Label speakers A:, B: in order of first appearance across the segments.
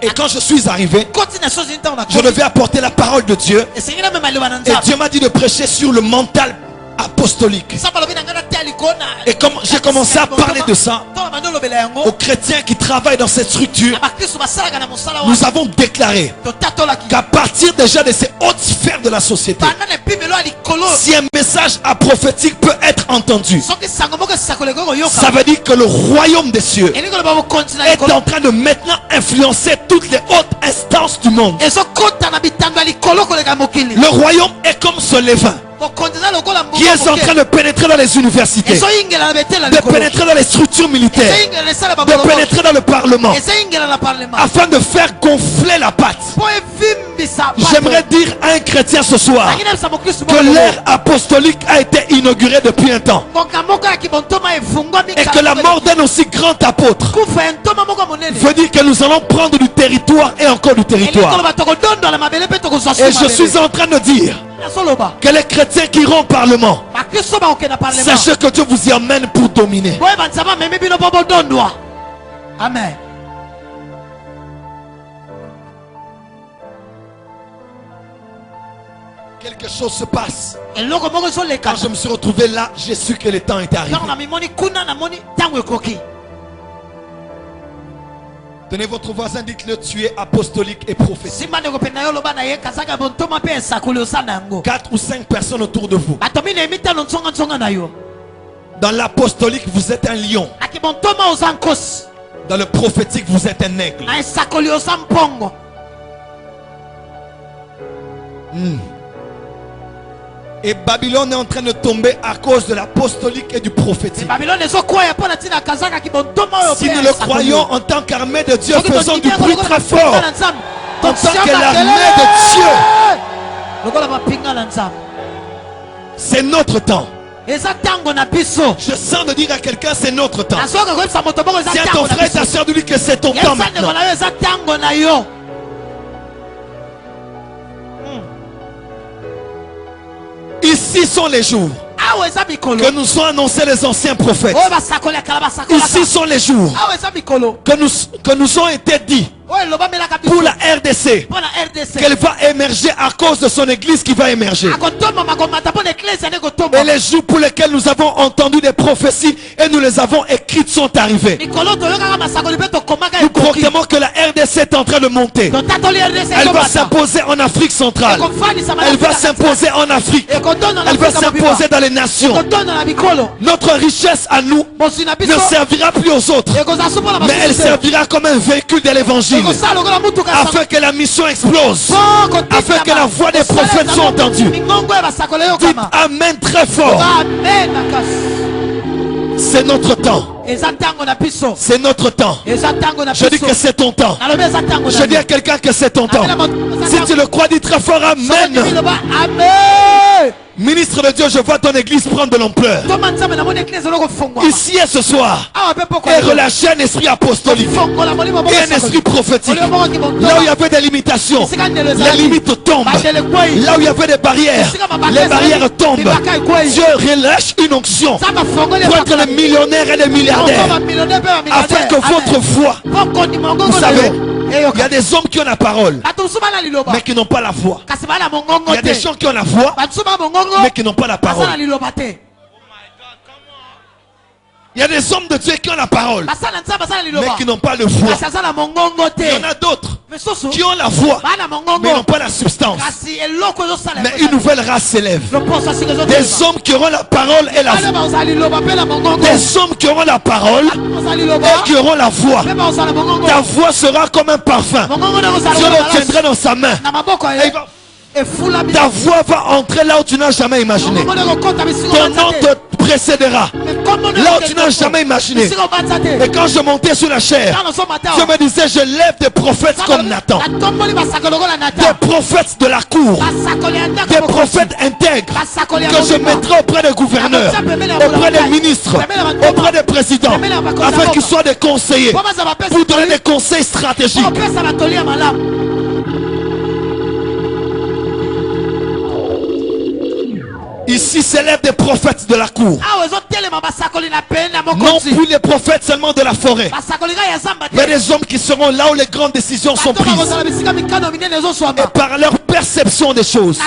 A: Et quand je suis arrivé, je devais apporter la parole de Dieu. Et Dieu m'a dit de prêcher sur le mental apostolique. Et comme j'ai commencé à parler de ça aux chrétiens qui travaillent dans cette structure, nous avons déclaré qu'à partir déjà de ces hautes sphères de la société, si un message prophétique peut être entendu, ça veut dire que le royaume des cieux est en train de maintenant influencer toutes les hautes instances du monde. Le royaume est comme ce levain qui est en train de pénétrer dans les universités, de pénétrer dans les structures militaires, de pénétrer dans le parlement, afin de faire gonfler la pâte. J'aimerais dire à un chrétien ce soir que l'ère apostolique a été inaugurée depuis un temps, et que la mort d'un aussi grand apôtre veut dire que nous allons prendre du territoire et encore du territoire. Et je suis en train de dire que les chrétiens qui iront au parlement, sachez que Dieu vous y amène pour dominer.
B: Amen.
A: Quelque chose se passe. Quand je me suis retrouvé là, j'ai su que le temps était arrivé. Tenez votre voisin, dites-le, tu es apostolique et prophétique. 4 ou 5 personnes autour de vous. Dans l'apostolique, vous êtes un lion. Dans le prophétique, vous êtes un aigle. Et Babylone est en train de tomber à cause de l'apostolique et du prophétique. Si nous le croyons en tant qu'armée de Dieu, faisons du bruit très fort. En tant que l'armée de Dieu. C'est notre temps. Je sens de dire à quelqu'un, c'est notre temps. Si à ton frère et ta soeur de dire que c'est ton temps maintenant. Ici sont les jours que nous ont annoncé les anciens prophètes. Ici sont les jours que nous ont été dit pour la RDC qu'elle va émerger à cause de son église qui va émerger. Et les jours pour lesquels nous avons entendu des prophéties et nous les avons écrites sont arrivés. Nous proclamons que la RDC est en train de monter. Elle va s'imposer en Afrique centrale. Elle va s'imposer en Afrique. Elle va s'imposer dans les nations. Notre richesse à nous ne servira plus aux autres, mais elle servira comme un véhicule de l'évangile, afin que la mission explose, afin que la voix des prophètes soit entendue. Dites Amen très fort. C'est notre temps. C'est notre temps. Je dis que c'est ton temps. Je dis à quelqu'un que c'est ton temps. Si tu le crois, dis très fort Amen. Ministre de Dieu, je vois ton église prendre de l'ampleur. Ici et ce soir, et relâcher un esprit apostolique et un esprit prophétique. Là où il y avait des limitations, les limites tombent. Là où il y avait des barrières, les barrières tombent. Dieu relâche une onction pour être les millionnaires et les milliardaires, afin que votre foi, vous savez, il y a des hommes qui ont la parole mais qui n'ont pas la foi. Il y a des gens qui ont la foi mais qui n'ont pas la parole. Il y a des hommes de Dieu qui ont la parole mais qui n'ont pas de foi. Il y en a d'autres qui ont la foi mais n'ont pas la substance. Mais une nouvelle race s'élève. Des hommes qui auront la parole et la foi. Des hommes qui auront la parole et qui auront la foi. Ta voix sera comme un parfum. Dieu le tiendra dans sa main. Ta voix va entrer là où tu n'as jamais imaginé. Ton nom te précédera là où tu n'as jamais imaginé. Et quand je montais sur la chair, je me disais, je lève des prophètes comme Nathan, des prophètes de la cour, des prophètes intègres que je mettrai auprès des gouverneurs, auprès des ministres, auprès des présidents, afin qu'ils soient des conseillers pour donner des conseils stratégiques. Ici s'élèvent des prophètes de la cour. Non plus les prophètes seulement de la forêt. Il y a des hommes qui seront là où les grandes décisions sont prises. Et par leur perception des choses,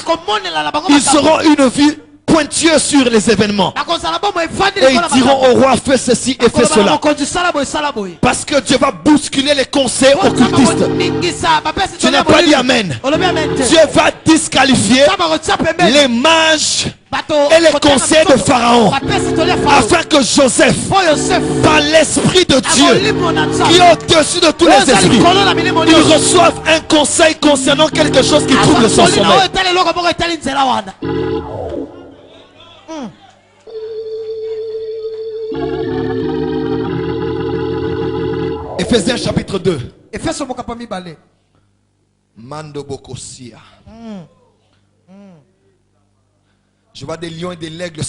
A: ils auront une vue pointueuse sur les événements. Et ils diront au roi, fais ceci et fais cela. Parce que Dieu va bousculer les conseils occultistes. Tu n'as pas dit amen. Dieu va disqualifier les mages et les conseils de Pharaon, afin que Joseph, par l'esprit de Dieu qui est au-dessus de tous les esprits, il reçoive un conseil concernant quelque chose qui trouble son sommeil. Ephésiens chapitre 2. Mando Bokosia. Je vois des lions et des aigles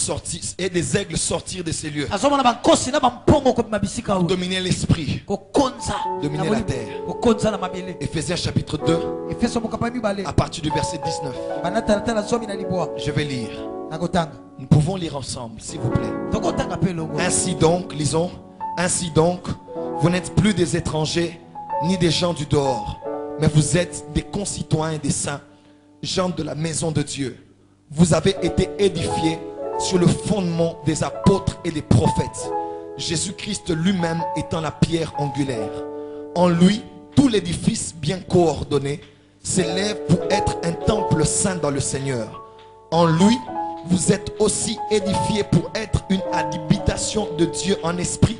A: sortir de ces lieux. Dominer l'esprit, dominer la terre. Ephésiens chapitre 2, à partir du verset 19. Je vais lire. Nous pouvons lire ensemble, s'il vous plaît. Ainsi donc, lisons. Ainsi donc, vous n'êtes plus des étrangers ni des gens du dehors, mais vous êtes des concitoyens des saints, gens de la maison de Dieu. Vous avez été édifiés sur le fondement des apôtres et des prophètes, Jésus-Christ lui-même étant la pierre angulaire. En lui, tout l'édifice bien coordonné s'élève pour être un temple saint dans le Seigneur. En lui, vous êtes aussi édifiés pour être une habitation de Dieu en esprit.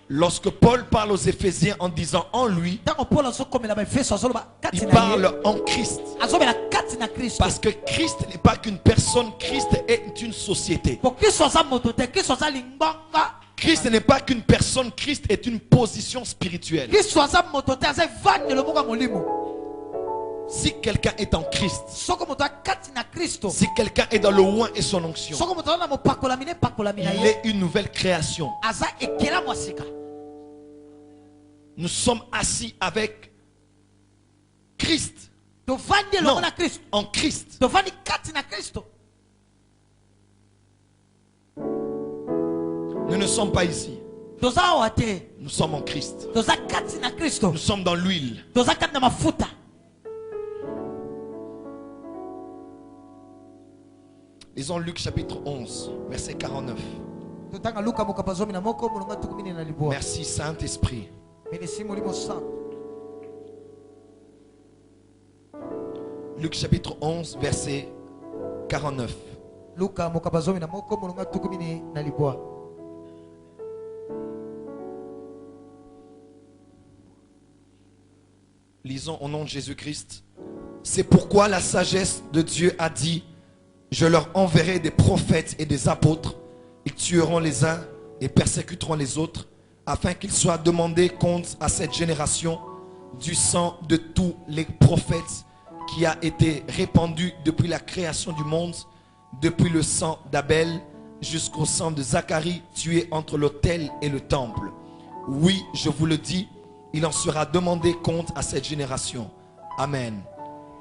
A: Lorsque Paul parle aux Éphésiens en disant en lui, il parle en Christ. Parce que Christ n'est pas qu'une personne, Christ est une société. Christ n'est pas qu'une personne, Christ est une position spirituelle. Si quelqu'un est en Christ, si quelqu'un est dans le oint et son onction, il est une nouvelle création. Nous sommes assis avec Christ. Non, en Christ. Nous ne sommes pas ici. Nous sommes en Christ. Nous sommes dans l'huile. Lisons Luc chapitre 11, verset 49. Merci Saint-Esprit. Luc chapitre 11, verset 49. Lisons au nom de Jésus-Christ. C'est pourquoi la sagesse de Dieu a dit: je leur enverrai des prophètes et des apôtres. Ils tueront les uns et persécuteront les autres, afin qu'il soit demandé compte à cette génération du sang de tous les prophètes qui a été répandu depuis la création du monde, depuis le sang d'Abel jusqu'au sang de Zacharie tué entre l'autel et le temple. Oui, je vous le dis, il en sera demandé compte à cette génération. Amen.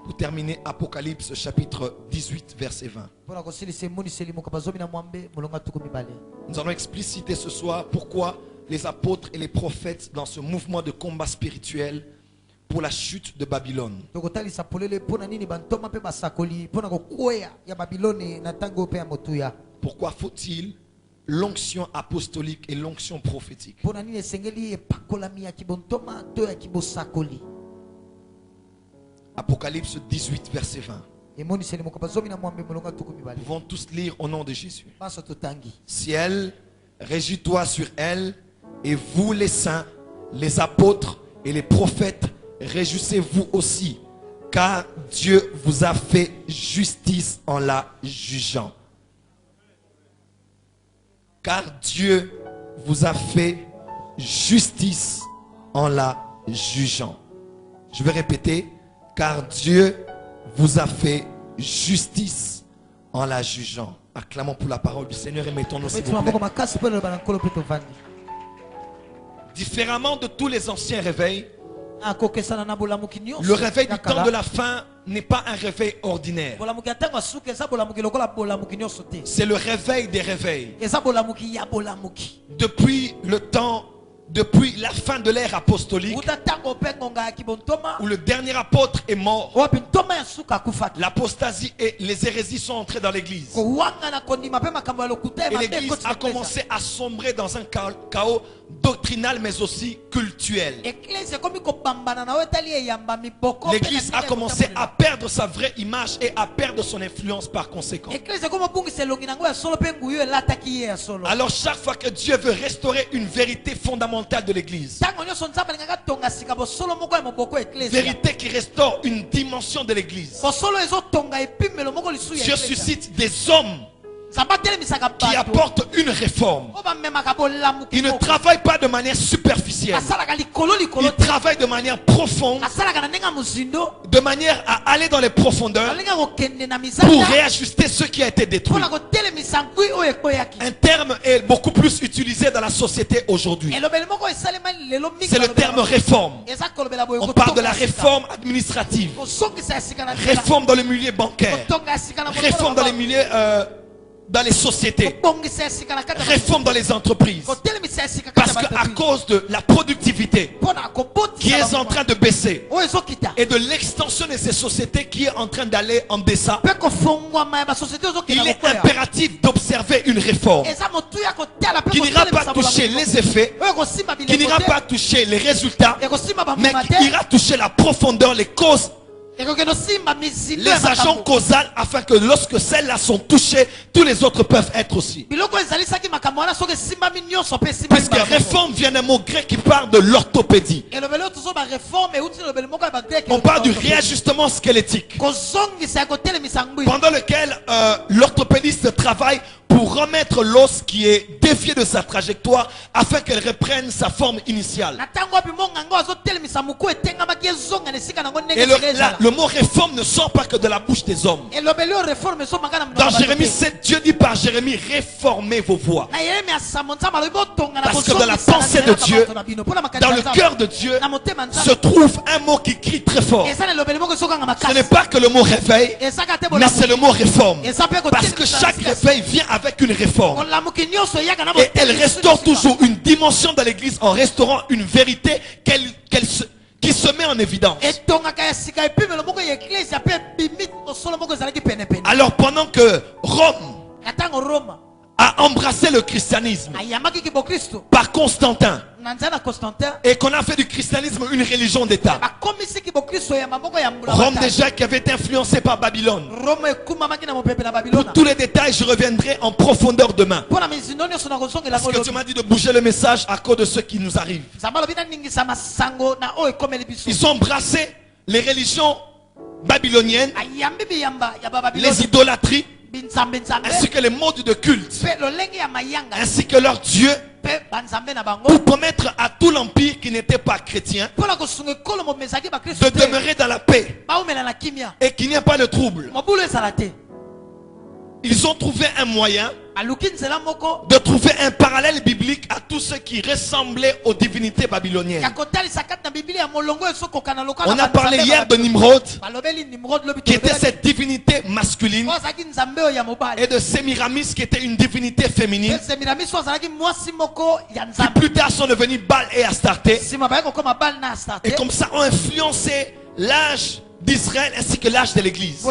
A: Pour terminer, Apocalypse chapitre 18, verset 20. Nous allons expliciter ce soir pourquoi les apôtres et les prophètes dans ce mouvement de combat spirituel pour la chute de Babylone. Pourquoi faut-il l'onction apostolique et l'onction prophétique? Apocalypse 18, verset 20. Nous pouvons tous lire au nom de Jésus. Ciel, réjouis-toi sur elle, et vous les saints, les apôtres et les prophètes, réjouissez-vous aussi, car Dieu vous a fait justice en la jugeant. Car Dieu vous a fait justice en la jugeant. Je vais répéter. Car Dieu vous a fait justice en la jugeant. Acclamons pour la parole du Seigneur et mettons-nous s'il vous plaît. Différemment de tous les anciens réveils, le réveil du temps de la fin n'est pas un réveil ordinaire. C'est le réveil des réveils. Depuis la fin de l'ère apostolique, où le dernier apôtre est mort, l'apostasie et les hérésies sont entrées dans l'église. Et l'église a commencé à sombrer dans un chaos doctrinal mais aussi cultuel. L'église a commencé à perdre sa vraie image et à perdre son influence par conséquent. Alors chaque fois que Dieu veut restaurer une vérité fondamentale de l'église, vérité qui restaure une dimension de l'église, Dieu suscite des hommes qui apportent une réforme. Ils ne travaillent pas de manière superficielle. Ils travaillent de manière profonde, de manière à aller dans les profondeurs pour réajuster ce qui a été détruit. Un terme est beaucoup plus utilisé dans la société aujourd'hui. C'est le terme réforme. On parle de la réforme administrative, réforme dans le milieu bancaire, réforme dans les milieux dans les sociétés, réforme dans les entreprises. Parce qu'à cause de la productivité qui est en train de baisser et de l'extension de ces sociétés qui est en train d'aller en deçà, il est impératif d'observer une réforme qui n'ira pas toucher les effets, qui n'ira pas toucher les résultats, mais qui ira toucher la profondeur, les causes, les agents causaux, afin que lorsque celles-là sont touchées, tous les autres peuvent être aussi. Puisque réforme vient d'un mot grec qui parle de l'orthopédie. On parle du réajustement squelettique, pendant lequel l'orthopédiste travaille pour remettre l'os qui est dévié de sa trajectoire afin qu'elle reprenne sa forme initiale. Et le mot réforme ne sort pas que de la bouche des hommes. Dans Jérémie 7, Dieu dit par Jérémie: réformez vos voies. Parce que dans la pensée de Dieu, dans le cœur de Dieu, se trouve un mot qui crie très fort. Ce n'est pas que le mot réveil, mais c'est le mot réforme. Parce que chaque réveil vient avec une réforme. Et elle restaure toujours une dimension dans l'église en restaurant une vérité qui se met en évidence. Alors pendant que Rome a embrassé le christianisme par Constantin, et qu'on a fait du christianisme une religion d'État, Rome déjà qui avait été influencé par Babylone. Pour tous les détails, je reviendrai en profondeur demain, parce que tu m'as dit de bouger le message à cause de ce qui nous arrive. Ils ont embrassé les religions babyloniennes, les idolâtries, ainsi que les modes de culte, ainsi que leur Dieu, pour promettre à tout l'empire qui n'était pas chrétien de demeurer dans la paix et qu'il n'y a pas de trouble. Ils ont trouvé un moyen de trouver un parallèle biblique à tout ce qui ressemblait aux divinités babyloniennes. On a parlé hier de Nimrod, qui était cette divinité masculine, et de Sémiramis, qui était une divinité féminine, qui plus tard sont devenus Baal et Astarté, et comme ça ont influencé l'âge d'Israël ainsi que l'âge de l'église.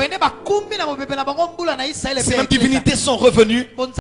A: Ces mêmes divinités sont revenues